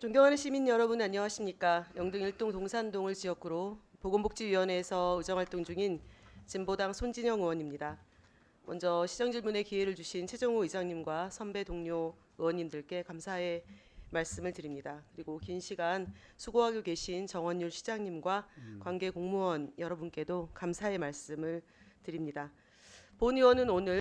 존경하는 시민 여러분 안녕하십니까. 영등 1동 동산동을 지역구로 보건복지위원회에서 의정활동 중인 진보당 손진영 의원입니다. 먼저 시정질문의 기회를 주신 최정호 의장님과 선배 동료 의원님들께 감사의 말씀을 드립니다. 그리고 긴 시간 수고하고 계신 정원율 시장님과 관계 공무원 여러분께도 감사의 말씀을 드립니다. 본 의원은 오늘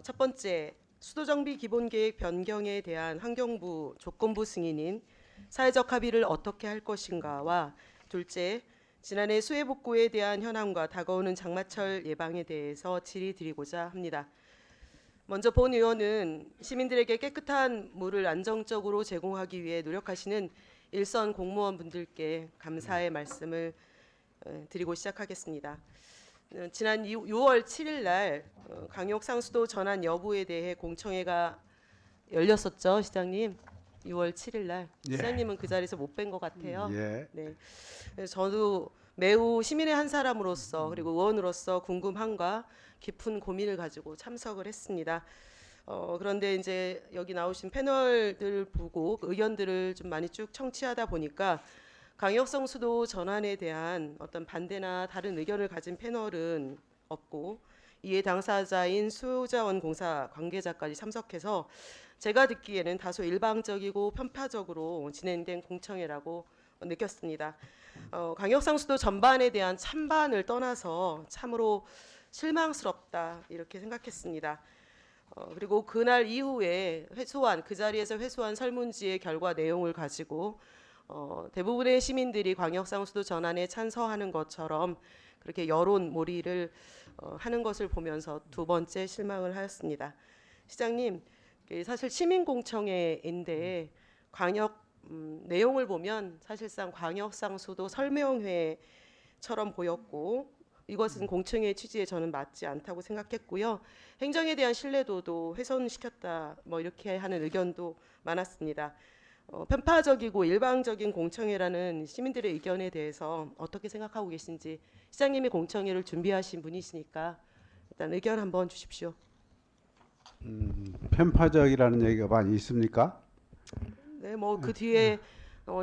첫 번째 수도정비 기본계획 변경에 대한 환경부 조건부 승인인 사회적 합의를 어떻게 할 것인가와 둘째, 지난해 수해복구에 대한 현황과 다가오는 장마철 예방에 대해서 질의드리고자 합니다. 먼저 본 의원은 시민들에게 깨끗한 물을 안정적으로 제공하기 위해 노력하시는 일선 공무원분들께 감사의 말씀을 드리고 시작하겠습니다. 지난 6월 7일 날 강력 상수도 전환 여부에 대해 공청회가 열렸었죠, 시장님. 6월 7일 날. 예. 시장님은 그 자리에서 못 뵌 것 같아요. 예. 네. 그래서 저도 매우 시민의 한 사람으로서 그리고 의원으로서 궁금함과 깊은 고민을 가지고 참석을 했습니다. 그런데 이제 여기 나오신 패널들 보고 의견들을 좀 많이 쭉 청취하다 보니까 강력성 수도 전환에 대한 어떤 반대나 다른 의견을 가진 패널은 없고 이에 당사자인 수자원공사 관계자까지 참석해서 제가 듣기에는 다소 일방적이고 편파적으로 진행된 공청회라고 느꼈습니다. 강력상 수도 전반에 대한 찬반을 떠나서 참으로 실망스럽다 이렇게 생각했습니다. 그리고 그날 이후에 그 자리에서 회수한 설문지의 결과 내용을 가지고 대부분의 시민들이 광역상 수도 전환에 찬성하는 것처럼 그렇게 여론 몰이를 하는 것을 보면서 두 번째 실망을 하였습니다. 시장님, 사실 시민공청회인데 광역 내용을 보면 사실상 광역상 수도 설명회처럼 보였고 이것은 공청회 취지에 저는 맞지 않다고 생각했고요. 행정에 대한 신뢰도도 훼손시켰다 뭐 이렇게 하는 의견도 많았습니다. 편파적이고 일방적인 공청회라는 시민들의 의견에 대해서 어떻게 생각하고 계신지 시장님이 공청회를 준비하신 분이시니까 일단 의견 한번 주십시오. 편파적이라는 얘기가 많이 있습니까? 네, 뭐 그 뒤에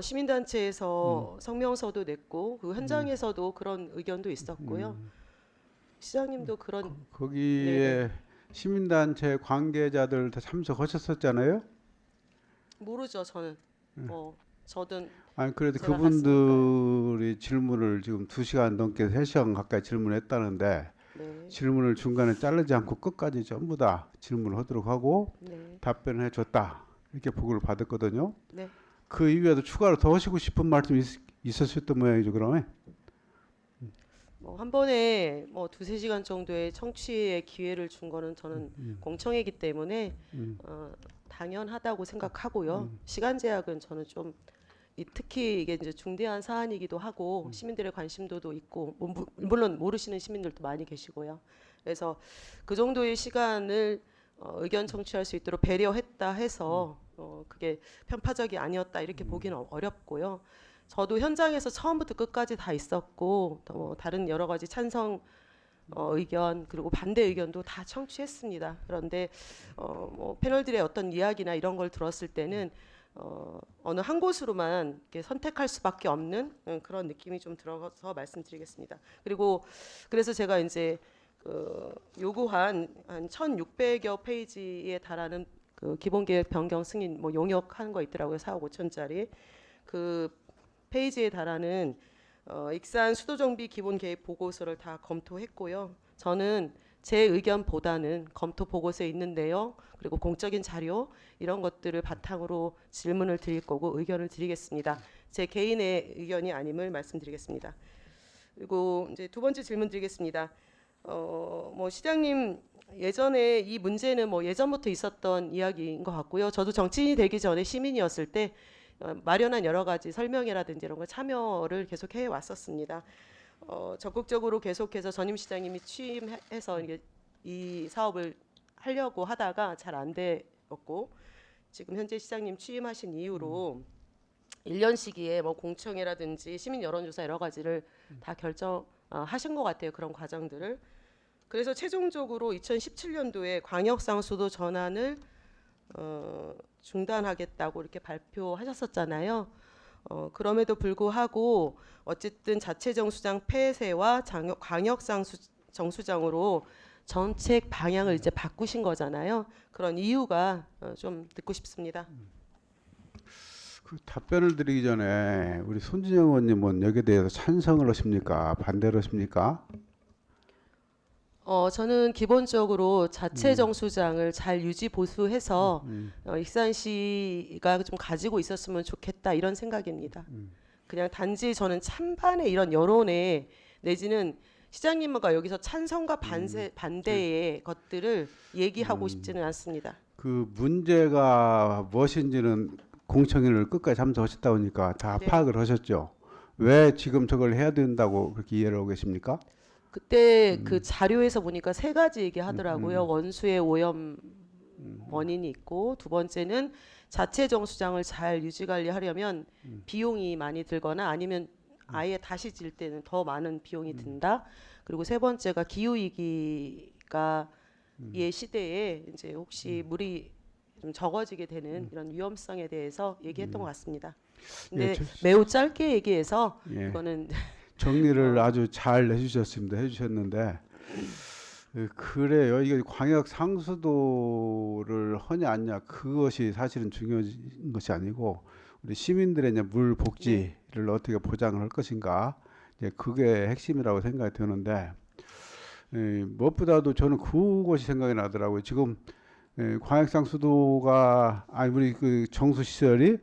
시민단체에서 성명서도 냈고 그 현장에서도 그런 의견도 있었고요. 시장님도 그런 거기에 네네. 시민단체 관계자들 다 참석하셨었잖아요. 모르죠 저는 저든 아니 그래도 제가 갔으니까요. 그분들이 질문을 지금 2시간 넘게 3시간 가까이 질문했다는데 네, 질문을 중간에 자르지 않고 끝까지 전부 다 질문을 하도록 하고 네, 답변을 해줬다 이렇게 보고를 받았거든요. 네. 그 이후에도 추가로 더 하시고 싶은 말씀 있으셨던 모양이죠, 그러면? 한 번에 두세 시간 정도의 청취의 기회를 준 거는 저는 공청회이기 때문에 당연하다고 생각하고요. 시간 제약은 저는 좀 특히 이게 이제 중대한 사안이기도 하고 시민들의 관심도도 있고 물론 모르시는 시민들도 많이 계시고요. 그래서 그 정도의 시간을 의견 청취할 수 있도록 배려했다 해서 그게 편파적이 아니었다 이렇게 보기는 어렵고요. 저도 현장에서 처음부터 끝까지 다 있었고 또 다른 여러 가지 찬성 의견 그리고 반대 의견도 다 청취했습니다. 그런데 패널들의 어떤 이야기나 이런 걸 들었을 때는 어느 한 곳으로만 이렇게 선택할 수밖에 없는 그런 느낌이 좀 들어서 말씀드리겠습니다. 그리고 그래서 제가 이제 요구한 한 1,600여 페이지에 달하는 그 기본계획 변경 승인 용역하는 거 있더라고요. 4억 5천짜리 그 페이지에 달하는 익산 수도정비 기본계획 보고서를 다 검토했고요. 저는 제 의견보다는 검토 보고서에 있는 내용 그리고 공적인 자료 이런 것들을 바탕으로 질문을 드릴 거고 의견을 드리겠습니다. 제 개인의 의견이 아님을 말씀드리겠습니다. 그리고 이제 두 번째 질문 드리겠습니다. 시장님 예전에 이 문제는 예전부터 있었던 이야기인 것 같고요. 저도 정치인이 되기 전에 시민이었을 때 마련한 여러 가지 설명회라든지 이런 걸 참여를 계속 해 왔었습니다. 적극적으로 계속해서 전임 시장님이 취임해서 이 사업을 하려고 하다가 잘 안 되었고 지금 현재 시장님 취임하신 이후로 1년 시기에 공청회라든지 시민 여론조사 여러 가지를 다 결정하신 것 같아요. 그런 과정들을. 그래서 최종적으로 2017년도에 광역상 수도 전환을 중단하겠다고 이렇게 발표하셨었잖아요. 그럼에도 불구하고 어쨌든 자체정수장 폐쇄와 광역정수장으로 정책 방향을 이제 바꾸신 거잖아요. 그런 이유가 좀 듣고 싶습니다. 그 답변을 드리기 전에 우리 손진영 의원님은 여기에 대해서 찬성을 하십니까? 반대를 하십니까? 저는 기본적으로 자체 정수장을 잘 유지 보수해서 익산시가 좀 가지고 있었으면 좋겠다 이런 생각입니다. 그냥 단지 저는 찬반의 이런 여론에 내지는 시장님과 여기서 찬성과 반대의 것들을 얘기하고 싶지는 않습니다. 그 문제가 무엇인지는 공청회를 끝까지 참석하셨다 보니까 다 네. 파악을 하셨죠. 왜 지금 저걸 해야 된다고 그렇게 이해를 하고 계십니까? 그때 그 자료에서 보니까 세 가지 얘기하더라고요. 원수의 오염 원인이 있고 두 번째는 자체 정수장을 잘 유지 관리하려면 비용이 많이 들거나 아니면 아예 다시 질 때는 더 많은 비용이 든다. 그리고 세 번째가 기후 위기가 이 시대에 이제 혹시 물이 좀 적어지게 되는 이런 위험성에 대해서 얘기했던 것 같습니다. 근데 매우 짧게 얘기해서 예. 이거는 정리를 아주 잘 해주셨습니다. 해주셨는데 그래요. 이게 광역 상수도를 하냐 아니냐 그것이 사실은 중요한 것이 아니고 우리 시민들의 이제 물 복지를 어떻게 보장을 할 것인가 이제 그게 핵심이라고 생각이 드는데 무엇보다도 저는 그것이 생각이 나더라고요. 지금 광역 상수도가 우리 그 정수 시설이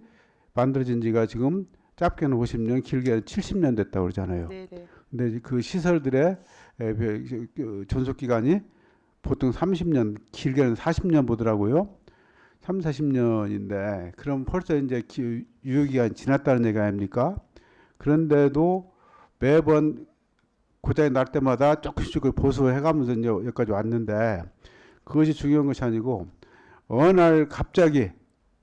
만들어진 지가 지금 짧게는 50년, 길게는 70년 됐다고 그러잖아요. 네네. 근데 그 시설들의 존속 기간이 보통 30년, 길게는 40년 보더라고요. 3, 40년인데 그럼 벌써 이제 유효 기간이 지났다는 얘기 아닙니까? 그런데도 매번 고장이 날 때마다 조금씩 보수해가면서 이제 여기까지 왔는데 그것이 중요한 것이 아니고 어느 날 갑자기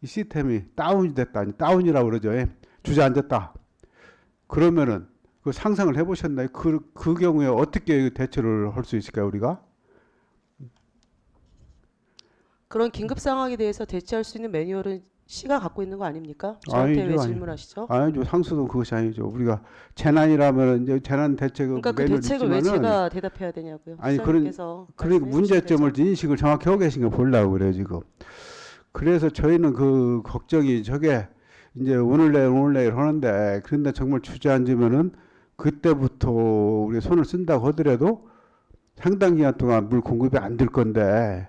이 시스템이 다운이 됐다. 다운이라고 그러죠. 주저앉았다. 그러면은 그 상상을 해보셨나요? 그 경우에 어떻게 대처를 할 수 있을까요, 우리가? 그런 긴급 상황에 대해서 대처할 수 있는 매뉴얼은 시가 갖고 있는 거 아닙니까? 저한테 왜 질문하시죠? 아니죠. 상수도 그것이 아니죠. 우리가 재난이라면 이제 재난 대책 그러니까 그 매뉴얼이 대책을 왜 있지만은 제가 대답해야 되냐고요. 아니, 시장님께서 그러니까 문제점을 인식을 정확히 하고 계신 거 보려고 그래요, 지금. 그래서 저희는 그 걱정이 저게 이제 오늘 내일 하는데 그런데 정말 주저앉으면은 그때부터 우리 손을 쓴다고 하더라도 상당 기간 동안 물 공급이 안 될 건데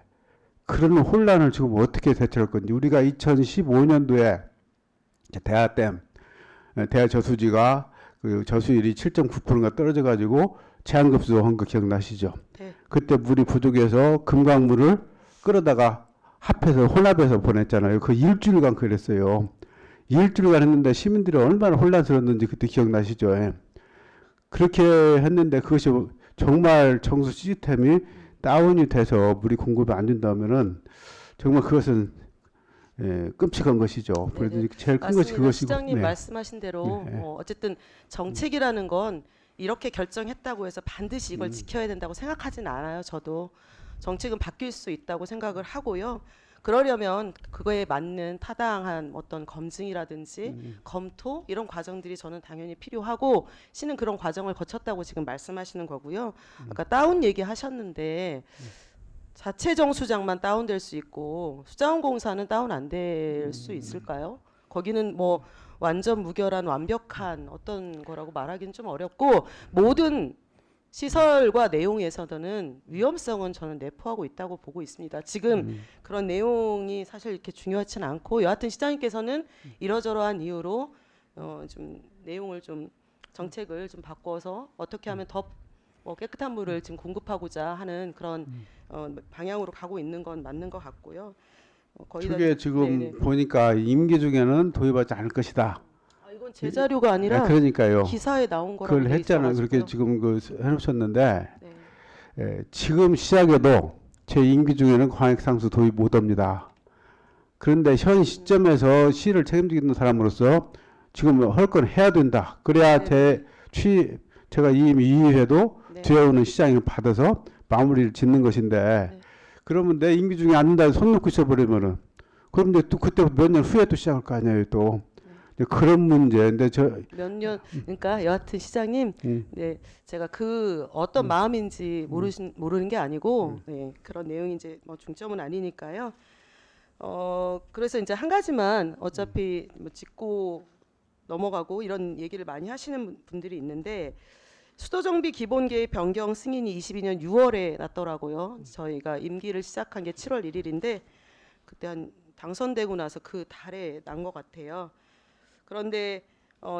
그런 혼란을 지금 어떻게 대처할 건지 우리가 2015년도에 대하댐 대하 저수지가 그 저수율이 7.9%가 떨어져 가지고 제한급수 한 거 기억나시죠? 네. 그때 물이 부족해서 금강물을 끌어다가 합해서 혼합해서 보냈잖아요. 그 일주일간 그랬어요. 일주일간 했는데 시민들이 얼마나 혼란스러웠는지 그때 기억나시죠? 예. 그렇게 했는데 그것이 정말 정수 시스템이 다운이 돼서 물이 공급이 안 된다면은 정말 그것은 끔찍한 것이죠. 그래서 제일 큰 것이 그것이고. 시장님 말씀하신 대로 어쨌든 정책이라는 건 이렇게 결정했다고 해서 반드시 이걸 지켜야 된다고 생각하진 않아요. 저도 정책은 바뀔 수 있다고 생각을 하고요. 그러려면 그거에 맞는 타당한 어떤 검증이라든지 검토 이런 과정들이 저는 당연히 필요하고 시는 그런 과정을 거쳤다고 지금 말씀하시는 거고요. 아까 다운 얘기하셨는데 자체 정수장만 다운될 수 있고 수자원공사는 다운 안 될 수 있을까요? 거기는 뭐 완전 무결한 완벽한 어떤 거라고 말하기는 좀 어렵고 모든 시설과 내용에서는 위험성은 저는 내포하고 있다고 보고 있습니다. 지금 그런 내용이 사실 이렇게 중요하지는 않고 여하튼 시장님께서는 이러저러한 이유로 좀 내용을 좀 정책을 좀 바꿔서 어떻게 하면 더 깨끗한 물을 지금 공급하고자 하는 그런 방향으로 가고 있는 건 맞는 것 같고요. 거의 그게 다 지금 네네. 보니까 임기 중에는 도입하지 않을 것이다. 이건 제 자료가 아니라 그러니까요. 기사에 나온 거라고 그걸 돼 했잖아요. 있어가지고요. 그렇게 지금 그 해놓으셨는데 네. 지금 시작해도 제 임기 중에는 광역상수 도입 못합니다. 그런데 현 시점에서 시를 책임지는 사람으로서 지금 할 건 해야 된다. 그래야 네. 제가 이미 2회도 네. 뒤에 오는 시장을 받아서 마무리를 짓는 것인데 네. 그러면 내 임기 중에 안 된다 손 놓고 있어버리면은 그럼 이제 또 그때 몇 년 후에 또 시작할 거 아니에요 또. 이제 그런 문제인데 몇 년, 그러니까 여하튼 시장님, 네, 제가 그 어떤 마음인지 모르는 게 아니고, 네, 그런 내용이 이제 뭐 중점은 아니니까요. 그래서 이제 한 가지만 어차피 뭐 짚고 넘어가고 이런 얘기를 많이 하시는 분들이 있는데, 수도정비 기본계획 변경 승인이 22년 6월에 났더라고요. 저희가 임기를 시작한 게 7월 1일인데 그때 한 당선되고 나서 그 달에 난 것 같아요. 그런데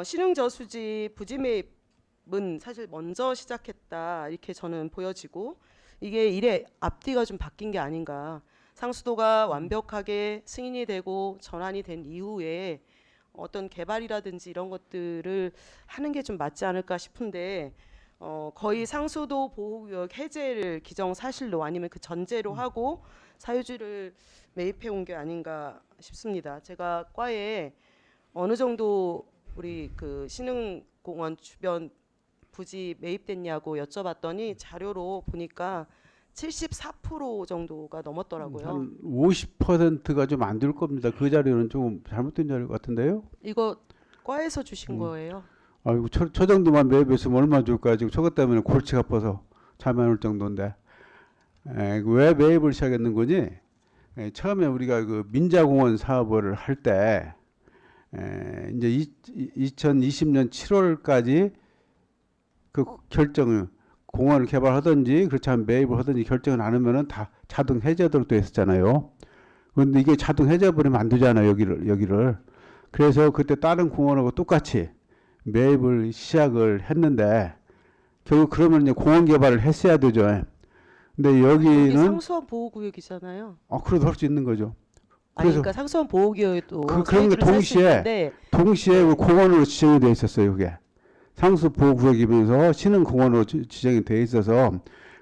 신흥저수지 부지 매입은 사실 먼저 시작했다 이렇게 저는 보여지고 이게 일의 앞뒤가 좀 바뀐 게 아닌가. 상수도가 완벽하게 승인이 되고 전환이 된 이후에 어떤 개발이라든지 이런 것들을 하는 게 좀 맞지 않을까 싶은데 거의 상수도 보호구역 해제를 기정사실로 아니면 그 전제로 하고 사유지를 매입해 온 게 아닌가 싶습니다. 제가 과에 어느 정도 우리 그 신흥공원 주변 부지 매입됐냐고 여쭤봤더니 자료로 보니까 74% 정도가 넘었더라고요. 한 50%가 좀 안 될 겁니다. 그 자료는 좀 잘못된 자료 같은데요. 이거 과에서 주신 거예요. 아이고 저 정도만 매입했으면 얼마 줄까 지금 저것 때문에 골치가 아파서 잠이 안 올 정도인데 왜 매입을 시작했는 거니? 처음에 우리가 그 민자공원 사업을 할 때 이제 2020년 7월까지 그 결정을 공원을 개발하든지 그렇지 않으면 매입을 하든지 결정을 안 하면은 다 자동 해제하도록 돼 있었잖아요. 그런데 이게 자동 해제해버리면 안 되잖아요. 여기를. 그래서 그때 다른 공원하고 똑같이 매입을 시작을 했는데 결국 그러면 이제 공원 개발을 했어야 되죠. 근데 여기 여기는 상수원 보호구역이잖아요. 그래도 할 수 있는 거죠. 아니, 그래서 그러니까 상수원 보호구역도 그런 게 동시에 그 공원으로 지정이 돼 있었어요. 그게 상수 보호구역이면서 신흥 공원으로 지정이 돼 있어서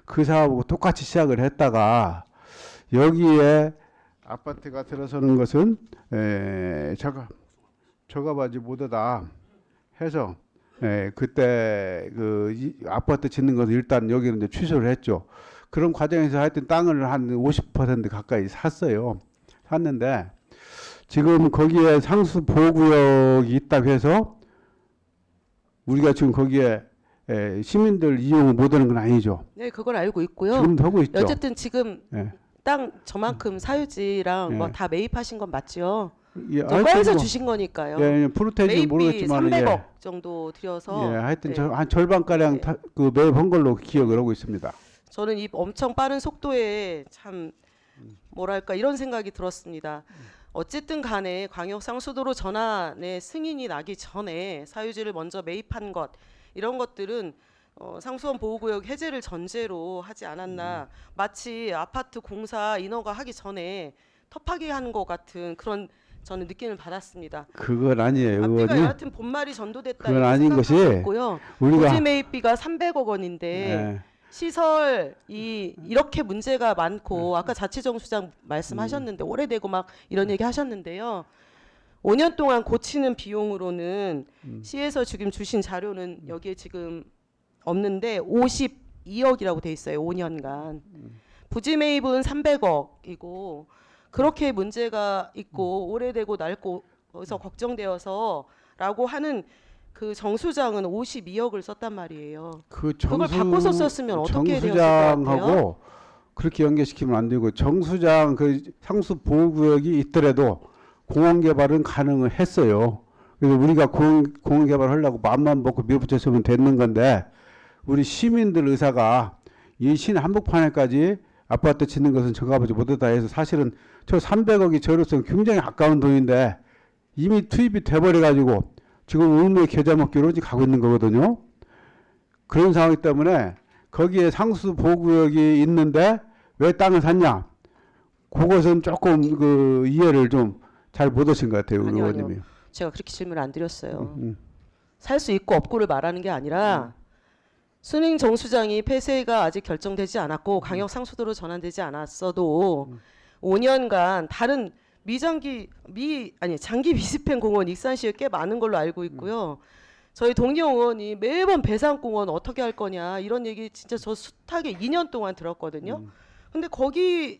그 사업하고 똑같이 시작을 했다가 여기에 아파트가 들어서는 것은 저가 바지 못하다 해서 그때 그 아파트 짓는 것을 일단 여기는 이제 취소를 했죠. 그런 과정에서 하여튼 땅을 한 50% 가까이 샀어요. 샀는데 지금 거기에 상수 보호구역이 있다고 해서 우리가 지금 거기에 시민들 이용을 못하는 건 아니죠. 네, 그걸 알고 있고요. 지금도 하고 있죠. 어쨌든 지금 예. 땅 저만큼 사유지랑 예. 뭐 다 매입하신 건 맞죠? 예, 저 과에서 주신 거니까요. 프로테이지는 매입비 모르겠지만 300억 정도 들여서 하여튼 네. 한 절반가량 네. 그 매입한 걸로 기억을 하고 있습니다. 저는 이 엄청 빠른 속도에 참 뭐랄까 이런 생각이 들었습니다. 어쨌든 간에 광역 상수도로 전환의 승인이 나기 전에 사유지를 먼저 매입한 것 이런 것들은 상수원 보호구역 해제를 전제로 하지 않았나. 마치 아파트 공사 인허가 하기 전에 터파기 하는 것 같은 그런 저는 느낌을 받았습니다. 그건 아니에요, 앞뒤가 의원님. 여하튼 본말이 전도됐다 그건 이렇게 아닌 것이 생각하고 있고요. 우리가 부지 매입비가 300억 원인데 시설이 이렇게 문제가 많고 아까 자치정수장 말씀하셨는데 오래되고 막 이런 얘기 하셨는데요. 5년 동안 고치는 비용으로는 시에서 지금 주신 자료는 여기에 지금 없는데 52억이라고 돼 있어요. 5년간. 부지 매입은 300억이고 그렇게 문제가 있고 오래되고 낡고 그래서 걱정되어서라고 하는 그 정수장은 52억을 썼단 말이에요. 그걸 바꿔서 썼으면 어떻게 되었을 것 같아요? 정수장하고 그렇게 연계시키면 안 되고 정수장 그 상수 보호구역이 있더라도 공원 개발은 가능을 했어요. 그래서 우리가 공원 개발을 하려고 마음만 먹고 밀어붙였으면 됐는 건데 우리 시민들 의사가 이 신 한복판에까지 아파트 짓는 것은 저가보지 못하다 해서 사실은 저 300억이 저로서는 굉장히 아까운 돈인데 이미 투입이 돼버려가지고 지금 의무의 계좌 먹기로 가고 있는 거거든요. 그런 상황이기 때문에 거기에 상수 보호구역이 있는데 왜 땅을 샀냐? 그것은 조금 그 이해를 좀 잘 못하신 것 같아요, 아니요, 의원님이. 제가 그렇게 질문을 안 드렸어요. 살 수 있고 없고를 말하는 게 아니라 순행 정수장이 폐쇄가 아직 결정되지 않았고 광역 상수도로 전환되지 않았어도 5년간 다른 장기 미습행 공원 익산시에 꽤 많은 걸로 알고 있고요. 저희 동경 의원이 매번 배산공원 어떻게 할 거냐 이런 얘기 진짜 저 숱하게 2년 동안 들었거든요. 근데 거기는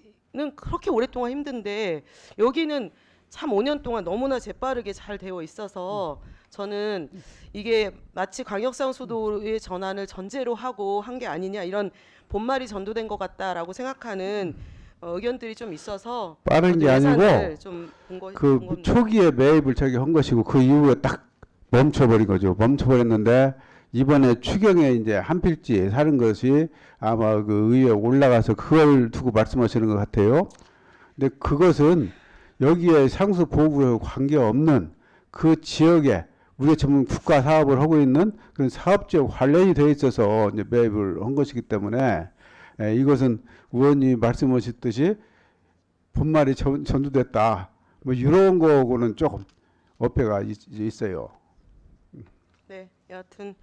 그렇게 오랫동안 힘든데 여기는 참 5년 동안 너무나 재빠르게 잘 되어 있어서 저는 이게 마치 광역상수도의 전환을 전제로 하고 한 게 아니냐 이런 본말이 전도된 것 같다라고 생각하는 의견들이 좀 있어서 빠른 게 아니고 그 초기에 매입을 저기 한 것이고 그 이후에 딱 멈춰버린 거죠. 멈춰버렸는데 이번에 추경에 이제 한 필지 사는 것이 아마 그 의회에 올라가서 그걸 두고 말씀하시는 것 같아요. 근데 그것은 여기에 상수 보호구역 관계없는 그 지역에 우리가 전문 국가 사업을 하고 있는 그런 사업지역 관련이 되어 있어서 이제 매입을 한 것이기 때문에 이것은 의원님이 말씀하셨듯이 본말이 전두됐다. 뭐 이런 거고는 조금 어폐가 있어요. 네, 여하튼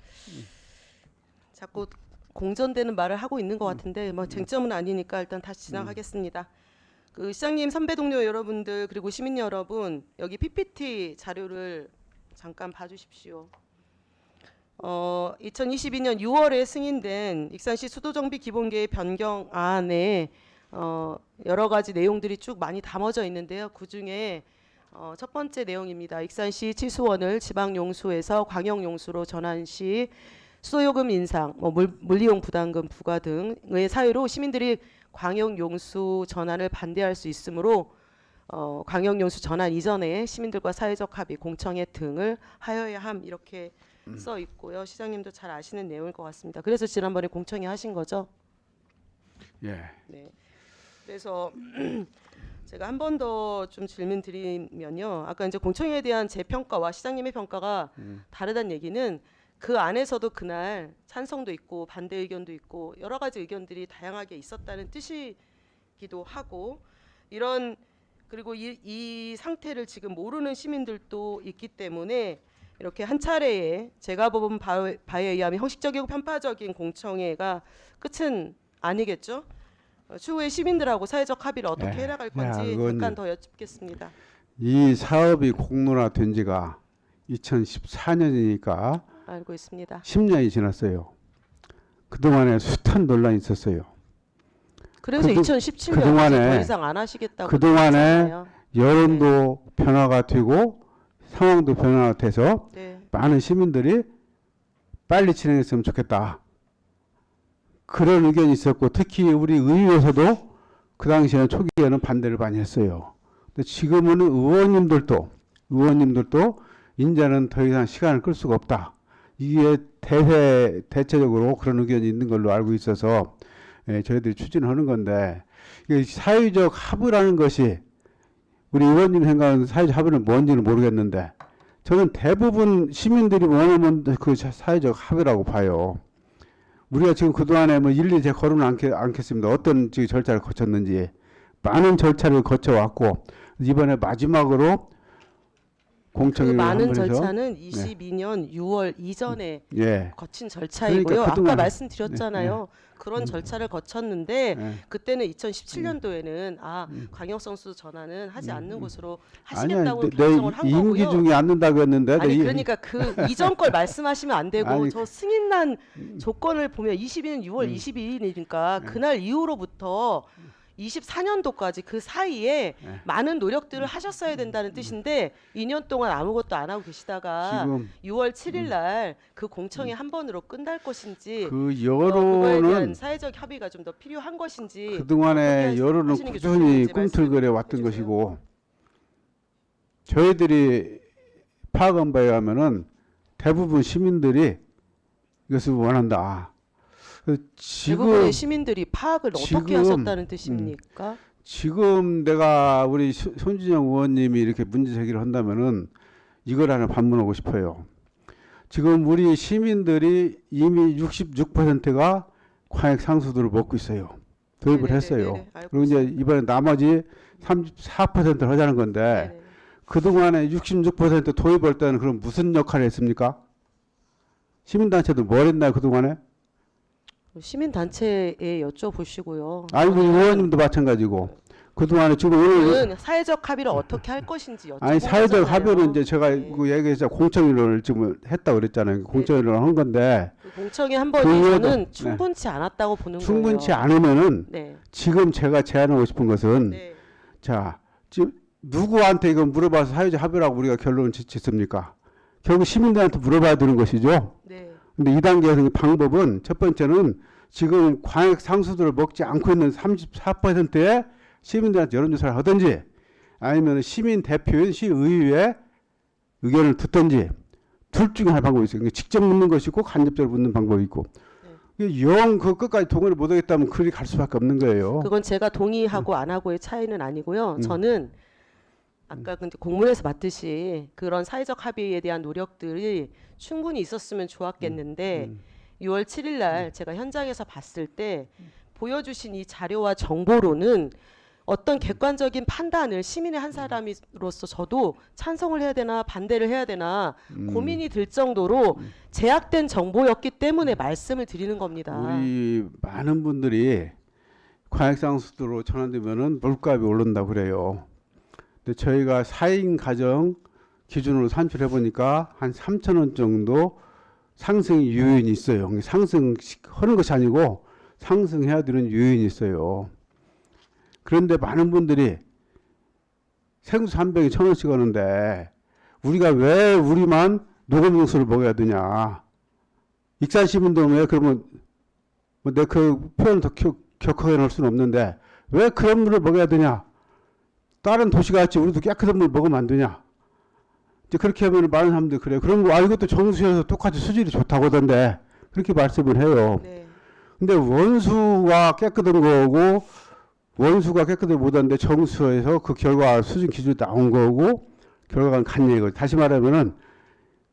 자꾸 공전되는 말을 하고 있는 것 같은데 뭐 쟁점은 아니니까 일단 다시 지나가겠습니다. 그 시장님 선배 동료 여러분들 그리고 시민 여러분 여기 PPT 자료를 잠깐 봐주십시오. 2022년 6월에 승인된 익산시 수도정비 기본계획 변경안에 여러 가지 내용들이 쭉 많이 담아져 있는데요. 그 중에 첫 번째 내용입니다. 익산시 치수원을 지방용수에서 광역용수로 전환 시 수도요금 인상, 물리용 부담금 부과 등의 사유로 시민들이 광역용수 전환을 반대할 수 있으므로 광역용수 전환 이전에 시민들과 사회적 합의, 공청회 등을 하여야 함 이렇게 써 있고요. 시장님도 잘 아시는 내용일 것 같습니다. 그래서 지난번에 공청회 하신 거죠? 예. 네. 그래서 제가 한 번 더 좀 질문 드리면요. 아까 이제 공청회에 대한 제 평가와 시장님의 평가가 다르다는 얘기는 그 안에서도 그날 찬성도 있고 반대 의견도 있고 여러 가지 의견들이 다양하게 있었다는 뜻이기도 하고 그리고 이 상태를 지금 모르는 시민들도 있기 때문에 이렇게 한 차례에 제가 본 바에 의하면 형식적이고 편파적인 공청회가 끝은 아니겠죠. 추후에 시민들하고 사회적 합의를 어떻게 해나갈 건지 잠깐 더 여쭙겠습니다. 이 사업이 공론화된 지가 2014년이니까 알고 있습니다. 10년이 지났어요. 그동안에 숱한 논란이 있었어요. 그래서 2017년에 더 이상 안 하시겠다고 그동안에 했잖아요. 여론도 변화가 되고 상황도 변화가 돼서 많은 시민들이 빨리 진행했으면 좋겠다. 그런 의견이 있었고 특히 우리 의회에서도 그 당시에는 초기에는 반대를 많이 했어요. 근데 지금은 의원님들도 이제는 더 이상 시간을 끌 수가 없다. 이게 대체적으로 그런 의견이 있는 걸로 알고 있어서 저희들이 추진하는 건데 사회적 합의라는 것이 우리 의원님 생각하는 사회적 합의는 뭔지는 모르겠는데 저는 대부분 시민들이 원하는 그 사회적 합의라고 봐요. 우리가 지금 그동안에 뭐 일일이 제가 거론은 않겠습니다. 어떤 절차를 거쳤는지 많은 절차를 거쳐왔고 이번에 마지막으로 공청회를 그 많은 절차는 22년 6월 이전에 거친 절차이고요. 그러니까 아까 말씀드렸잖아요. 그런 절차를 거쳤는데 그때는 2017년도에는 광역성수 전환은 하지 않는 것으로 하시겠다고 결정을 한 거고요. 임기 중에 않는다고 했는데 그러니까 그 이전 걸 말씀하시면 안 되고 저 승인난 조건을 보면 22년 6월 22일이니까 그날 이후로부터 24년도까지 그 사이에 많은 노력들을 하셨어야 된다는 뜻인데 2년 동안 아무것도 안 하고 계시다가 지금 6월 7일 날 그 공청회 한 번으로 끝날 것인지 그 그거에 대한 사회적 협의가 좀 더 필요한 것인지 그동안에 여론은 꾸준히 꿈틀거려 왔던 것이고 저희들이 파악한 바에 의하면은 대부분 시민들이 이것을 원한다. 대부분의 시민들이 파악을 어떻게 하셨다는 뜻입니까? 지금 내가 우리 손진영 의원님이 이렇게 문제 제기를 한다면은 이걸 하나 반문하고 싶어요. 지금 우리 시민들이 이미 66%가 광역 상수도를 먹고 있어요. 도입을 했어요. 그리고 이제 이번에 나머지 34%를 하자는 건데 그동안에 66% 도입할 때는 그럼 무슨 역할을 했습니까? 시민단체들 뭘 했나요 그동안에? 시민단체에 여쭤보시고요. 아니 우리 의원님도 마찬가지고 그동안에 지금 오늘 저는 사회적 합의를 어떻게 할 것인지 여쭤본 아니 사회적 거잖아요. 합의는 이제 제가 네. 그 얘기해서 공청회를 지금 했다고 그랬잖아요. 공청회를 한 건데 그 공청회 한 번이 그거도- 저는 충분치 않았다고 보는 충분치 거예요. 않으면은 네. 지금 제가 제안하고 싶은 것은 네. 자 지금 누구한테 이거 물어봐서 사회적 합의라고 우리가 결론을 짓습니까? 결국 시민들한테 물어봐야 되는 것이죠. 네. 근데 이 단계에서 방법은 첫 번째는 지금 광역 상수들을 먹지 않고 있는 34%의 시민들한테 여론조사를 하든지 아니면 시민 대표인 시의회 의견을 듣든지 둘 중에 할 방법이 있어요. 그러니까 직접 묻는 것이 있고 간접적으로 묻는 방법이 있고 영 그 끝까지 동의를 못하겠다면 그리 갈 수밖에 없는 거예요. 그건 제가 동의하고 안 하고의 차이는 아니고요. 저는 아까 근데 공문에서 봤듯이 그런 사회적 합의에 대한 노력들이 충분히 있었으면 좋았겠는데 6월 7일 날 제가 현장에서 봤을 때 보여주신 이 자료와 정보로는 어떤 객관적인 판단을 시민의 한 사람으로서 저도 찬성을 해야 되나 반대를 해야 되나 고민이 들 정도로 제약된 정보였기 때문에 말씀을 드리는 겁니다. 우리 많은 분들이 광역상수도로 전환되면은 물값이 오른다고 그래요. 근데 저희가 4인 가정 기준으로 산출해 보니까 한 3,000원 정도 상승 요인이 있어요. 상승하는 것이 아니고 상승해야 되는 요인이 있어요. 그런데 많은 분들이 생수 한 병에 1,000원씩 하는데 우리가 왜 우리만 녹음용수를 먹어야 되냐? 익산 시민들은 왜 그러면 내 그 표현을 더 격하게 넣을 수는 없는데 왜 그런 물을 먹어야 되냐? 다른 도시같이 우리도 깨끗한 물 먹으면 안 되냐? 이제 그렇게 하면 많은 사람들이 그래요. 그런 거, 이것도 정수에서 똑같이 수질이 좋다고 하던데 그렇게 말씀을 해요. 네. 근데 원수가 깨끗한 거고 원수가 깨끗하지 못한데 정수에서 그 결과 수준 기준이 나온 거고 결과가 같은 얘기고 다시 말하면은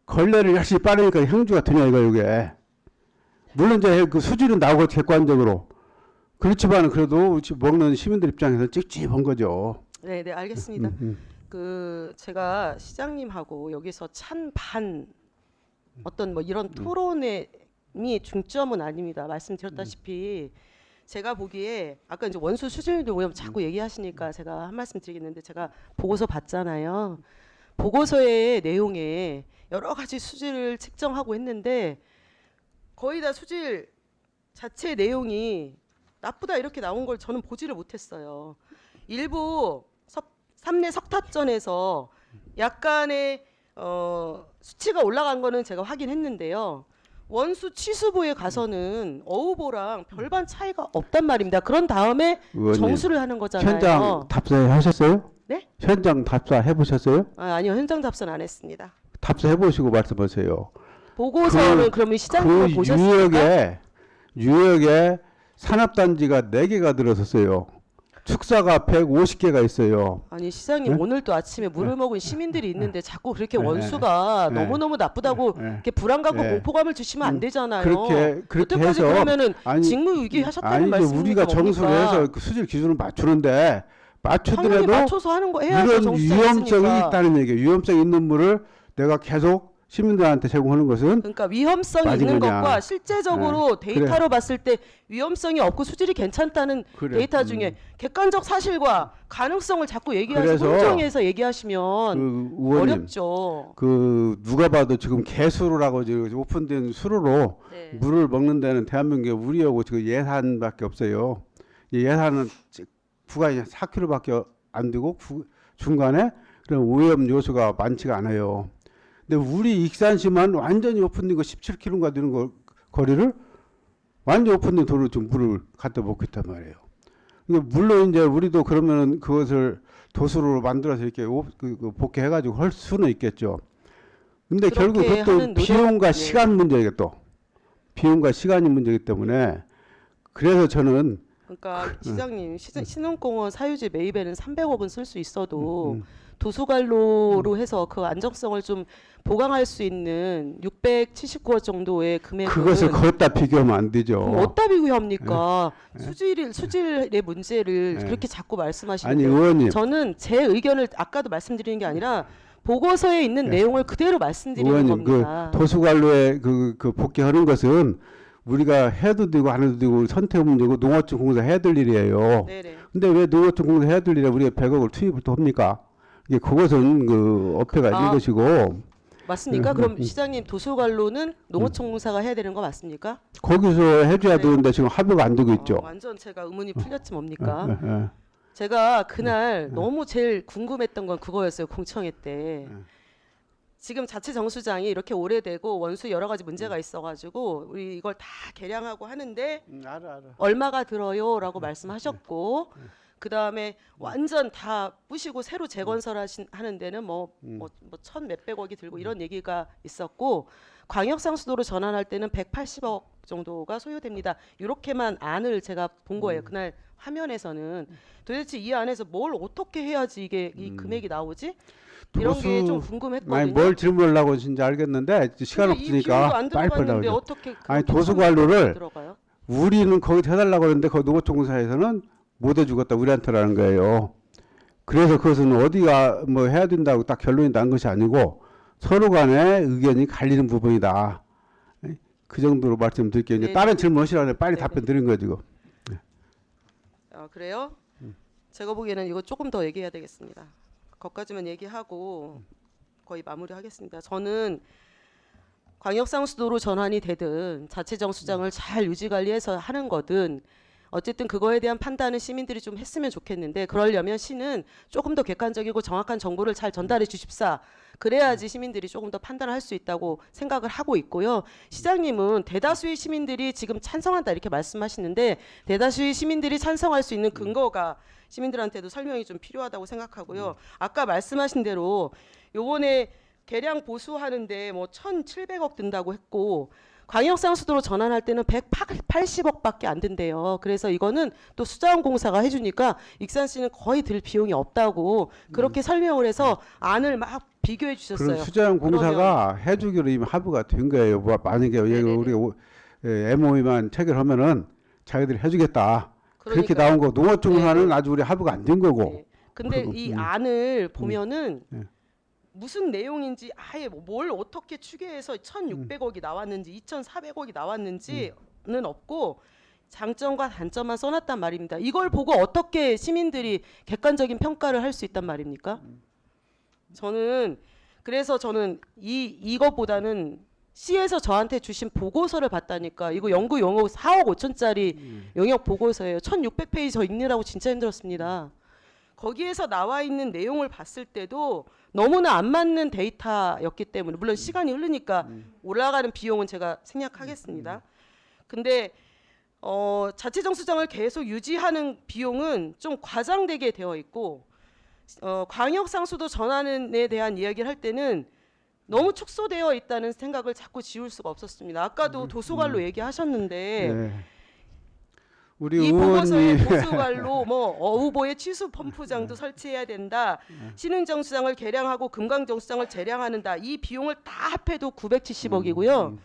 걸레를 열심히 빠르니까 형주가 되냐 이게. 물론 이제 그 수질은 나오고 객관적으로 그렇지만 그래도 먹는 시민들 입장에서 찝찝한 거죠. 네, 네, 알겠습니다. 그 제가 시장님하고 여기서 찬반 어떤 뭐 이런 토론의 중점은 아닙니다. 말씀드렸다시피 제가 보기에 아까 이제 원수 수질도 오염 자꾸 얘기하시니까 제가 한 말씀 드리겠는데 제가 보고서 봤잖아요. 보고서의 내용에 여러 가지 수질을 측정하고 했는데 거의 다 수질 자체 내용이 나쁘다 이렇게 나온 걸 저는 보지를 못했어요. 일부 삼내 석탑전에서 약간의 수치가 올라간 거는 제가 확인했는데요. 원수 취수부에 가서는 어우보랑 별반 차이가 없단 말입니다. 그런 다음에 의원님, 정수를 하는 거잖아요. 현장 답사 하셨어요? 네? 현장 답사 해보셨어요? 아니요, 현장 답변 안 했습니다. 답사 해보시고 말씀하세요. 보고서는 그러면 시장님 그 보셨습니까? 유역에 산업단지가 4개가 들어섰어요. 축사가 150개가 있어요. 아니 시장님 네? 오늘도 아침에 물을 먹은 시민들이 있는데 자꾸 그렇게 네, 원수가 네. 너무너무 나쁘다고 네. 이렇게 불안감과 네. 공포감을 주시면 안 되잖아요. 그렇게 여태까지 해서 그러면은 아니, 직무유기 하셨다는 아니 이제 말씀입니까? 우리가 정수를 뭡니까? 해서 그 수질 기준을 맞추는데 당연히 맞추더라도 맞춰서 하는 거 해야죠. 이런 정수가 위험성이 있으니까. 있다는 얘기예요. 위험성이 있는 물을 내가 계속 시민들한테 제공하는 것은 그러니까 위험성이 맞은 있는 거냐. 것과 실제적으로 네. 데이터로 봤을 때 위험성이 없고 수질이 괜찮다는 그래. 데이터 중에 객관적 사실과 가능성을 자꾸 얘기하시고 그래서 흥정해서 얘기하시면 그 의원님 어렵죠. 그 누가 봐도 지금 개수로라고 지금 오픈된 수로로 네. 물을 먹는 데는 대한민국에 우리하고 지금 예산밖에 없어요. 이 예산은 구간이 4km밖에 안 되고 중간에 그런 오염 요소가 많지가 않아요. 근데 우리 익산시만 완전히 오픈된 거 17km가 되는 거리를 완전 오픈된 도로 좀 물을 갖다 먹고 있단 말이에요. 그러니까 물론 이제 우리도 그러면은 그것을 도수로 만들어서 이렇게 복귀해가지고 할 수는 있겠죠. 근데 결국 그렇게 그것도 하는 노력- 비용과 네. 시간 문제이기 또 비용과 시간이 문제이기 때문에 그래서 저는 그러니까 시장님 신흥공원 사유지 매입에는 300억은 쓸 수 있어도 도수관로로 해서 그 안정성을 좀 보강할 수 있는 679억 정도의 금액은 그것을 거기다 비교하면 안 되죠. 그럼 어디다 비교합니까? 수질의 문제를 네. 그렇게 자꾸 아니 말씀하시는데 의원님 저는 제 의견을 아까도 말씀드리는 게 아니라 보고서에 있는 네. 내용을 그대로 말씀드리는 의원님 겁니다. 그 도수관로에 그 복귀하는 것은 우리가 해도 되고 안 해도 되고 선택 문제고 농어촌 공사 해야 될 일이에요. 네네. 근데 왜 농어촌 공사 해야 될 일에 우리가 100억을 투입을 또 합니까? 이게 그것은 그 어폐가 있는 것이고. 맞습니까? 그럼 시장님 도서관로는 농어촌공사가 해야 되는 거 맞습니까? 거기서 해줘야 네. 되는데 지금 합의가 안 되고 있죠. 완전 제가 의문이 풀렸지 뭡니까? 예, 예. 제가 그날 너무 제일 궁금했던 건 그거였어요. 공청회 때. 지금 자체 정수장이 이렇게 오래되고 원수 여러 가지 문제가 있어가지고 우리 이걸 다 개량하고 하는데 알아. 얼마가 들어요라고 말씀하셨고 그 다음에 완전 다 부시고 새로 재건설 하는 데는 천 몇백억이 들고 이런 얘기가 있었고 광역상수도로 전환할 때는 180억 정도가 소요됩니다. 이렇게만 안을 제가 본 거예요. 그날 화면에서는 도대체 이 안에서 뭘 어떻게 해야지 이게 이 금액이 나오지? 이런 게 좀 궁금했거든요. 아니 뭘 질문하려고 진짜 알겠는데 시간 근데 이 비용도 없으니까 안 빨리빨리 들어갔는데 나오죠. 어떻게 아니 그렇게 도서관로를 들어가요? 우리는 거기 해달라고 그러는데 그 농어촌공사에서는 못 해주겠다 우리한테라는 거예요. 그래서 그것은 어디가 뭐 해야 된다고 딱 결론이 난 것이 아니고 서로 간에 의견이 갈리는 부분이다. 그 정도로 말씀드릴게요. 이제 네. 다른 질문 하시라고 빨리 네, 답변 드린 거예요 지금. 아, 그래요? 제가 보기에는 이거 조금 더 얘기해야 되겠습니다. 거기까지만 얘기하고 거의 마무리하겠습니다. 저는 광역상수도로 전환이 되든 자체정수장을 잘 유지관리해서 하는 거든 어쨌든 그거에 대한 판단은 시민들이 좀 했으면 좋겠는데 그러려면 시는 조금 더 객관적이고 정확한 정보를 잘 전달해 주십사. 그래야지 시민들이 조금 더 판단을 할 수 있다고 생각을 하고 있고요. 시장님은 대다수의 시민들이 지금 찬성한다 이렇게 말씀하시는데 대다수의 시민들이 찬성할 수 있는 근거가 시민들한테도 설명이 좀 필요하다고 생각하고요. 아까 말씀하신 대로 요번에 개량 보수하는데 1,700억 든다고 했고 광역상수도로 전환할 때는 180억밖에 안 든대요. 그래서 이거는 또 수자원공사가 해주니까 익산시는 거의 들 비용이 없다고 그렇게 설명을 해서 안을 막 비교해 주셨어요. 그럼 수자원공사가 해주기로 이미 합의가 된 거예요. 뭐 만약에 우리가 MOU만 체결하면은 자기들이 해주겠다. 그렇게 나온 거 농어촌공사는 아주 우리 합의가 안 된 거고. 네. 근데 이 안을 보면은 네. 무슨 내용인지 아예 뭘 어떻게 추계해서 1,600억이 나왔는지 2,400억이 나왔는지는 없고 장점과 단점만 써놨단 말입니다. 이걸 보고 어떻게 시민들이 객관적인 평가를 할 수 있단 말입니까? 그래서 저는 이것보다는 시에서 저한테 주신 보고서를 봤다니까 이거 연구 용어 4억 5천짜리 영역 보고서예요. 1,600페이지 저 읽느라고 진짜 힘들었습니다. 거기에서 나와 있는 내용을 봤을 때도 너무나 안 맞는 데이터였기 때문에 물론 시간이 흐르니까 올라가는 비용은 제가 생략하겠습니다. 근데 자체정수장을 계속 유지하는 비용은 좀 과장되게 되어 있고 광역상수도 전환에 대한 이야기를 할 때는 너무 축소되어 있다는 생각을 자꾸 지울 수가 없었습니다. 아까도 도서관로 얘기하셨는데 네. 우리 이 보고서에 의원님 도서관로 어우보에 취수 펌프장도 설치해야 된다. 신흥정수장을 개량하고 금강정수장을 재량하는다. 이 비용을 다 합해도 970억이고요.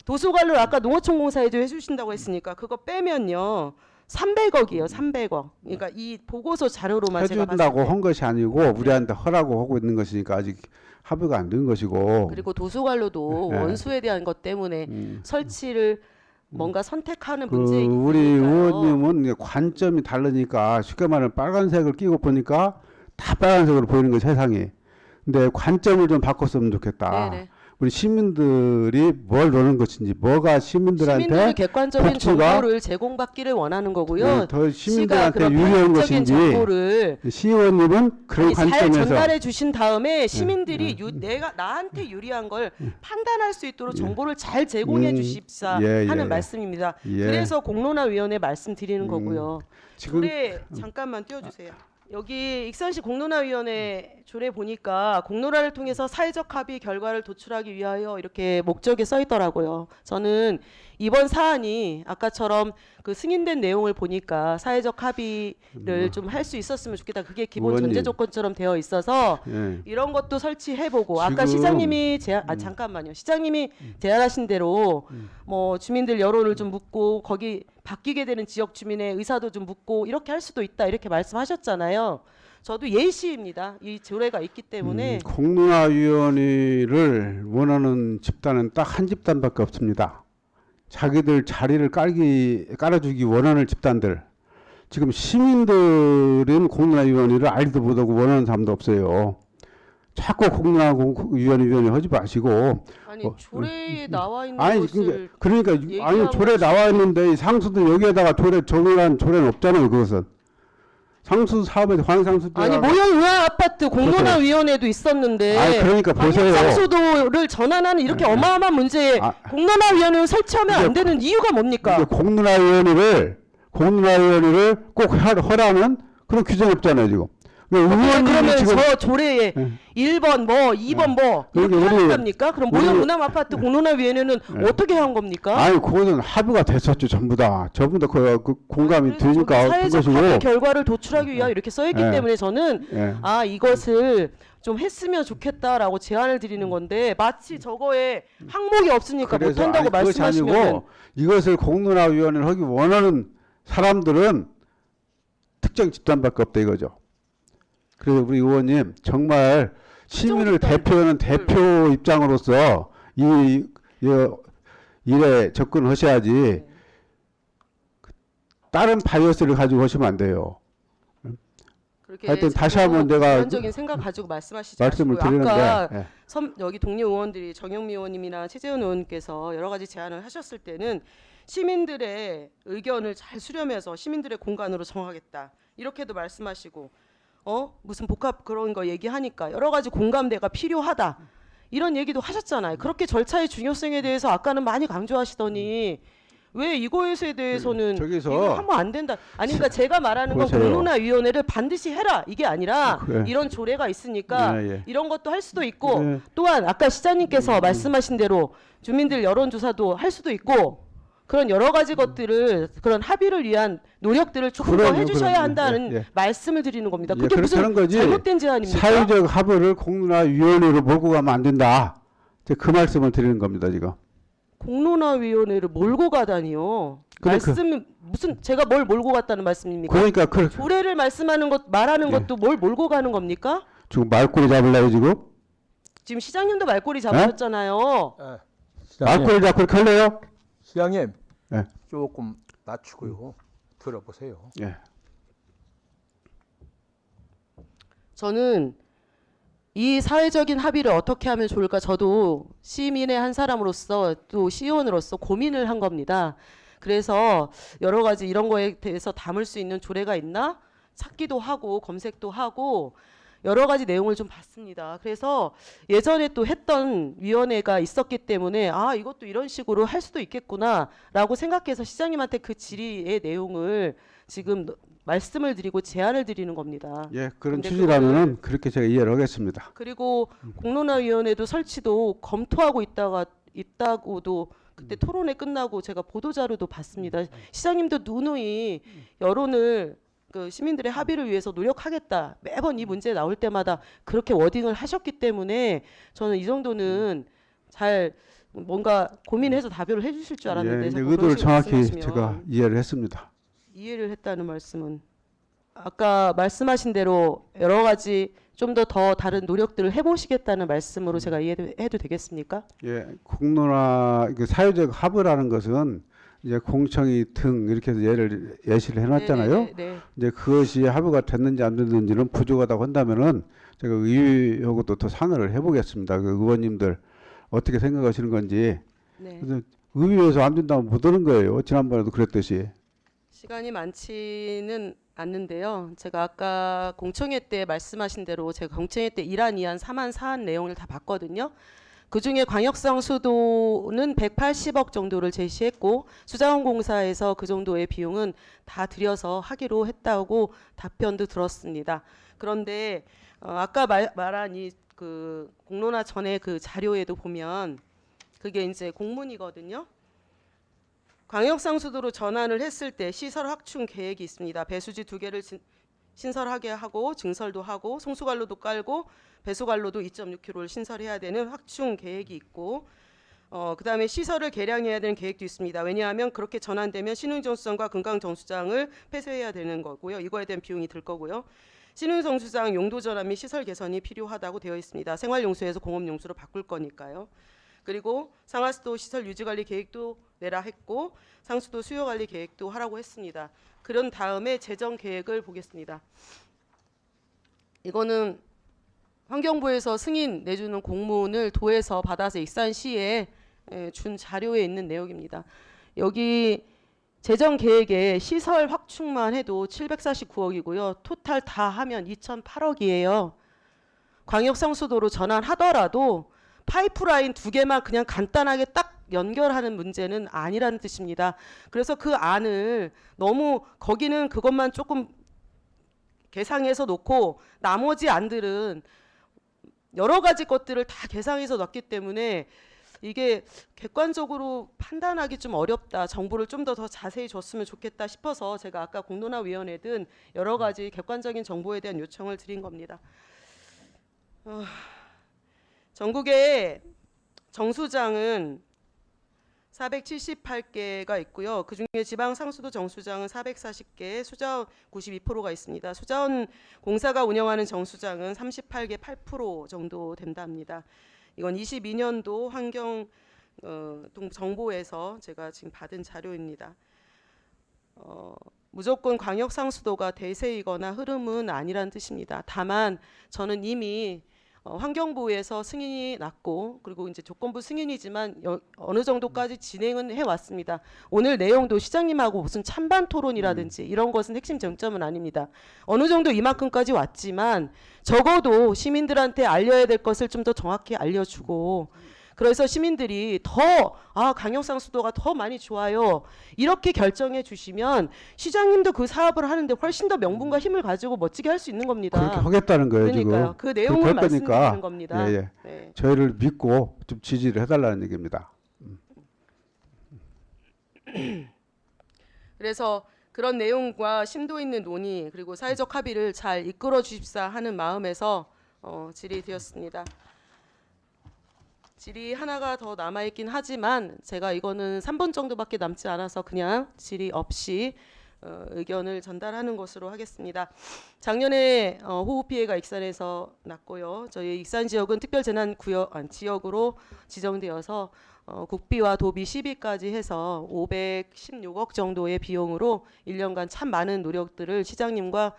도서관로 아까 농어촌공사에도 해주신다고 했으니까 그거 빼면요 300억이에요. 300억. 그러니까 이 보고서 자료로만 제가 봤을 해준다고 때. 한 것이 아니고 우리한테 허라고 하고 있는 것이니까 아직 합의가 안 된 것이고. 그리고 도서관로도 네. 원수에 대한 것 때문에 설치를 뭔가 선택하는 그 문제이기 우리 때문에 의원님은 관점이 다르니까 쉽게 말하면 빨간색을 끼고 보니까 다 빨간색으로 보이는 거 세상이. 근데 관점을 좀 바꿨으면 좋겠다. 네네. 우리 시민들이 뭘 노는 것인지 뭐가 시민들한테 시민들이 객관적인 복지가- 정보를 제공받기를 원하는 거고요. 더 시가 시민들한테 그런 유리한 편향적인 것인지 정보를 시의원님은 그런 잘 관점에서 전달해 주신 다음에 시민들이 내가 나한테 유리한 걸 판단할 수 있도록 정보를 잘 제공해 주십사 예, 하는 예. 말씀입니다. 예. 그래서 공론화위원회 말씀드리는 거고요. 지금 조례 잠깐만 띄워주세요. 여기 익산시 공론화위원회 조례 보니까 공론화를 통해서 사회적 합의 결과를 도출하기 위하여 이렇게 목적에 써 있더라고요. 저는 이번 사안이 아까처럼 그 승인된 내용을 보니까 사회적 합의를 좀 할 수 있었으면 좋겠다. 그게 기본 의원님. 전제 조건처럼 되어 있어서 예. 이런 것도 설치해보고 아까 지금- 시장님이 잠깐만요. 시장님이 제안하신 대로 뭐 주민들 여론을 좀 묻고 거기 바뀌게 되는 지역 주민의 의사도 좀 묻고 이렇게 할 수도 있다 이렇게 말씀하셨잖아요. 저도 예시입니다. 이 조례가 있기 때문에 공론화위원회를 원하는 집단은 딱 한 집단밖에 없습니다. 자기들 자리를 깔아주기 원하는 집단들. 지금 시민들은 공론화위원회를 알지도 못하고 원하는 사람도 없어요. 자꾸 공론화위원회 하지 마시고. 아니 조례에 나와 있는 아니 것을 그러니까 아니 조례 나와 있는데 상수도 여기에다가 정의란 조례는 없잖아요. 그것은 상수 사업에 환상수 아니 모형의학 아파트 공론화위원회도 있었는데 아니 그러니까 보세요. 상수도를 전환하는 이렇게 어마어마한 문제에 공론화위원회를 설치하면 안 되는 이유가 뭡니까? 공론화위원회를 꼭 허라는 그런 규정이 없잖아요 지금. 그러면 저 조례에 1번 뭐 2번 뭐 이렇게 하는 겁니까? 그럼 모형문암 아파트 공론화위원회는 어떻게 한 겁니까? 아니 그거는 합의가 됐었죠 전부 다. 전부 다 그 공감이 되니까 사회적 합의 결과를 도출하기 위하여 이렇게 써있기 때문에 저는 이것을 좀 했으면 좋겠다라고 제안을 드리는 건데 마치 저거에 항목이 없으니까 못한다고 말씀하시면 그것이 아니고 이것을 공론화위원회를 하기 원하는 사람들은 특정 집단밖에 없다 이거죠. 그래서 우리 의원님 정말 시민을 대표하는 대표 입장으로서 이 일에 접근하셔야지 다른 바이어스를 가지고 하시면 안 돼요. 하여튼 다시 한번 내가 주관적인 생각 가지고 말씀하시지 말씀을 마시고요. 드리는데 아까 여기 동료 의원들이 정영미 의원님이나 최재현 의원께서 여러 가지 제안을 하셨을 때는 시민들의 의견을 잘 수렴해서 시민들의 공간으로 정하겠다 이렇게도 말씀하시고 무슨 복합 그런 거 얘기하니까 여러 가지 공감대가 필요하다 이런 얘기도 하셨잖아요. 그렇게 절차의 중요성에 대해서 아까는 많이 강조하시더니 왜 이거에 대해서는 이거 하면 안 된다. 아니 그러니까 제가 말하는 건 공론화위원회를 반드시 해라 이게 아니라 이런 조례가 있으니까 이런 것도 할 수도 있고 또한 아까 시장님께서 말씀하신 대로 주민들 여론조사도 할 수도 있고 그런 여러 가지 것들을 그런 합의를 위한 노력들을 조금 더 해주셔야 한다는 말씀을 드리는 겁니다. 그게 무슨 잘못된 제안입니까? 사회적 합의를 공론화위원회로 몰고 가면 안 된다. 그 말씀을 드리는 겁니다 지금. 공론화위원회를 몰고 가다니요. 말씀 무슨 제가 뭘 몰고 갔다는 말씀입니까? 그러니까 조례를 말씀하는 것 말하는 것도 뭘 몰고 가는 겁니까? 지금 말꼬리 잡으려고 지금 시장님도 말꼬리 잡으셨잖아요. 말꼬리 잡고 이렇게 할래요? 시장님 조금 낮추고요. 들어보세요. 저는 이 사회적인 합의를 어떻게 하면 좋을까 저도 시민의 한 사람으로서 또 시의원으로서 고민을 한 겁니다. 그래서 여러 가지 이런 거에 대해서 담을 수 있는 조례가 있나 찾기도 하고 검색도 하고 여러 가지 내용을 좀 봤습니다. 그래서 예전에 또 했던 위원회가 있었기 때문에 이것도 이런 식으로 할 수도 있겠구나라고 생각해서 시장님한테 그 질의의 내용을 지금 말씀을 드리고 제안을 드리는 겁니다. 그런 취지라면은 그렇게 제가 이해를 하겠습니다. 그리고 공론화위원회도 설치도 검토하고 있다고도 그때 토론회 끝나고 제가 보도자료도 봤습니다. 시장님도 누누이 여론을 그 시민들의 합의를 위해서 노력하겠다. 매번 이 문제 나올 때마다 그렇게 워딩을 하셨기 때문에 저는 이 정도는 잘 뭔가 고민해서 답변을 해주실 줄 알았는데 자꾸 의도를 정확히 말씀하시면 제가 이해를 했습니다. 이해를 했다는 말씀은 아까 말씀하신 대로 여러 가지 좀 더 다른 노력들을 해보시겠다는 말씀으로 제가 이해해도 되겠습니까? 공론화 사회적 합의라는 것은 이제 공청회 등 이렇게 해서 예시를 해놨잖아요. 이제 그것이 합의가 됐는지 안 됐는지는 부족하다고 한다면은 제가 의회하고도 더 상의를 해보겠습니다. 그 의원님들 어떻게 생각하시는 건지. 그래서 의회에서 안 된다면 못 오는 거예요. 지난번에도 그랬듯이. 시간이 많지는 않는데요. 제가 아까 공청회 때 말씀하신 대로 제가 공청회 때 1안, 2안, 3안, 4안 내용을 다 봤거든요. 그중에 광역상 수도는 180억 정도를 제시했고 수자원공사에서 그 정도의 비용은 다 들여서 하기로 했다고 답변도 들었습니다. 그런데 아까 말한 이 그 공론화 전에 그 자료에도 보면 그게 이제 공문이거든요. 광역상 수도로 전환을 했을 때 시설 확충 계획이 있습니다. 배수지 2개를 신설하게 하고 증설도 하고 송수관로도 깔고 배수관로도 2.6km를 신설해야 되는 확충 계획이 있고 그다음에 시설을 개량해야 되는 계획도 있습니다. 왜냐하면 그렇게 전환되면 신흥정수장과 금강정수장을 폐쇄해야 되는 거고요. 이거에 대한 비용이 들 거고요. 신흥정수장 용도 전환 및 시설 개선이 필요하다고 되어 있습니다. 생활용수에서 공업용수로 바꿀 거니까요. 그리고 상하수도 시설 유지관리 계획도 내라 했고 상수도 수요 관리 계획도 하라고 했습니다. 그런 다음에 재정 계획을 보겠습니다. 이거는 환경부에서 승인 내주는 공문을 도에서 받아서 익산 시에 준 자료에 있는 내용입니다. 여기 재정 계획에 시설 확충만 해도 749억이고요. 토탈 다 하면 2,008억이에요. 광역 상수도로 전환하더라도 파이프라인 2개만 그냥 간단하게 딱 연결하는 문제는 아니라는 뜻입니다. 그래서 그 안을 너무 거기는 그것만 조금 계상해서 놓고 나머지 안들은 여러 가지 것들을 다 계상해서 놨기 때문에 이게 객관적으로 판단하기 좀 어렵다. 정보를 좀 더 자세히 줬으면 좋겠다 싶어서 제가 아까 공론화위원회 등 여러 가지 객관적인 정보에 대한 요청을 드린 겁니다. 전국에 정수장은 478개가 있고요. 그중에 지방 상수도 정수장은 440개, 수자원 92%가 있습니다. 수자원 공사가 운영하는 정수장은 38개 8% 정도 된답니다. 이건 22년도 환경 정보에서 제가 지금 받은 자료입니다. 무조건 광역 상수도가 대세이거나 흐름은 아니란 뜻입니다. 다만 저는 이미 환경부에서 승인이 났고 그리고 이제 조건부 승인이지만 어느 정도까지 진행은 해왔습니다. 오늘 내용도 시장님하고 무슨 찬반 토론이라든지 이런 것은 핵심 쟁점은 아닙니다. 어느 정도 이만큼까지 왔지만 적어도 시민들한테 알려야 될 것을 좀 더 정확히 알려주고 그래서 시민들이 더 강역상수도가 더 많이 좋아요. 이렇게 결정해 주시면 시장님도 그 사업을 하는데 훨씬 더 명분과 힘을 가지고 멋지게 할 수 있는 겁니다. 그렇게 하겠다는 거예요. 그러니까요. 지금. 그 내용을 말씀드리는 겁니다. 예. 네. 저희를 믿고 좀 지지를 해달라는 얘기입니다. 그래서 그런 내용과 심도 있는 논의 그리고 사회적 합의를 잘 이끌어 주십사 하는 마음에서 질의드렸습니다. 질의 하나가 더 남아있긴 하지만 제가 이거는 3분 정도밖에 남지 않아서 그냥 질의 없이 의견을 전달하는 것으로 하겠습니다. 작년에 호우 피해가 익산에서 났고요. 저희 익산 지역은 지역으로 지정되어서 국비와 도비 시비까지 해서 516억 정도의 비용으로 1년간 참 많은 노력들을 시장님과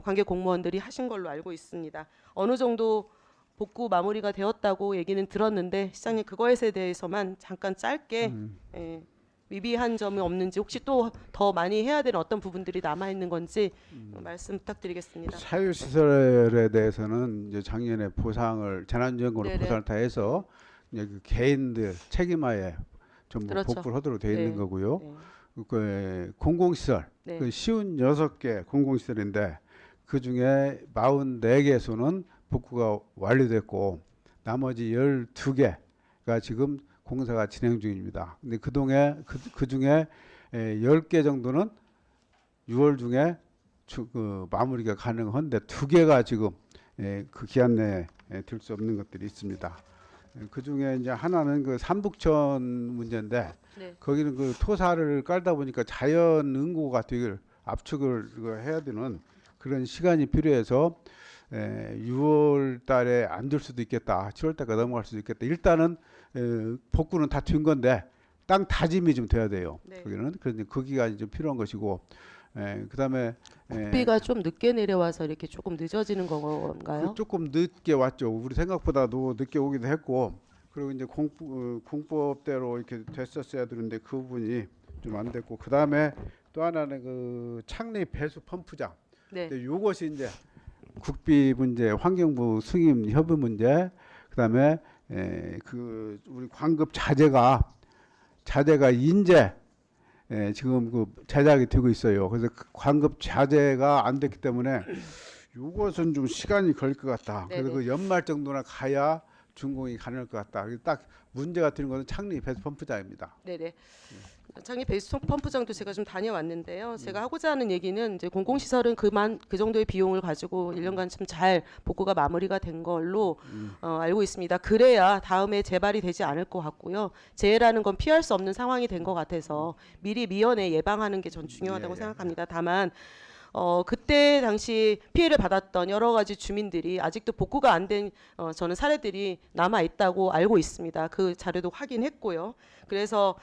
관계 공무원들이 하신 걸로 알고 있습니다. 어느 정도 복구 마무리가 되었다고 얘기는 들었는데 시장님 그거에 대해서만 잠깐 짧게 미비한 점이 없는지 혹시 또 더 많이 해야 되는 어떤 부분들이 남아 있는 건지 말씀 부탁드리겠습니다. 사유시설에 대해서는 이제 작년에 보상을 재난지원금으로 보상을 다 해서 이제 그 개인들 책임하에 전부 그렇죠. 복구를 하도록 되어 있는 네. 거고요. 네. 그 공공시설 네. 그 56개 공공시설인데 그 중에 44개소는 복구가 완료됐고 나머지 12개가 지금 공사가 진행 중입니다. 근데 그 중에 10개 정도는 6월 중에 마무리가 가능한데 2개가 지금 그 기한 내에 될 수 없는 것들이 있습니다. 그 중에 이제 하나는 그 삼북천 문제인데 네. 거기는 그 토사를 깔다 보니까 자연 응고가 되게 압축을 해야 되는 그런 시간이 필요해서 6월 달에 안 될 수도 있겠다. 7월 달까지 넘어갈 수도 있겠다. 일단은 복구는 다 된 건데 땅 다짐이 좀 돼야 돼요. 네. 거기는 그래서 그 기간이 좀 필요한 것이고 그다음에 국비가 좀 늦게 내려와서 이렇게 조금 늦어지는 건가요? 조금 늦게 왔죠. 우리 생각보다도 늦게 오기도 했고 그리고 이제 공법대로 이렇게 됐었어야 되는데 그 부분이 좀 안 됐고 그다음에 또 하나는 그 창립 배수 펌프장. 네. 근데 이것이 이제 국비 문제, 환경부 승인 협의 문제, 그다음에 그 우리 광급 자재가 인제 지금 그 제작이 되고 있어요. 그래서 그 광급 자재가 안 됐기 때문에 이것은 좀 시간이 걸릴 것 같다. 네네. 그래서 그 연말 정도나 가야 준공이 가능할 것 같다. 딱 문제가 되는 것은 창립 배수 펌프장입니다. 네네. 창립 배수 펌프장도 제가 좀 다녀왔는데요. 제가 하고자 하는 얘기는 이제 공공시설은 그 정도의 비용을 가지고 1년간 좀 잘 복구가 마무리가 된 걸로 알고 있습니다. 그래야 다음에 재발이 되지 않을 것 같고요. 재해라는 건 피할 수 없는 상황이 된 것 같아서 미리 미연에 예방하는 게 전 중요하다고 예. 생각합니다. 다만 그때 당시 피해를 받았던 여러 가지 주민들이 아직도 복구가 안 된 저는 사례들이 남아 있다고 알고 있습니다. 그 자료도 확인했고요. 그래서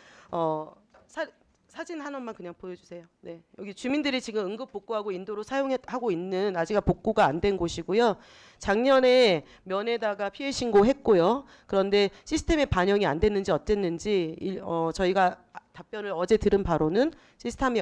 사진 하나만 그냥 보여주세요. 네, 여기 주민들이 지금 응급 복구하고 인도로 사용하고 있는 아직 복구가 안 된 곳이고요. 작년에 면에다가 피해 신고했고요. 그런데 시스템에 반영이 안 됐는지 어땠는지 저희가 답변을 어제 들은 바로는 시스템이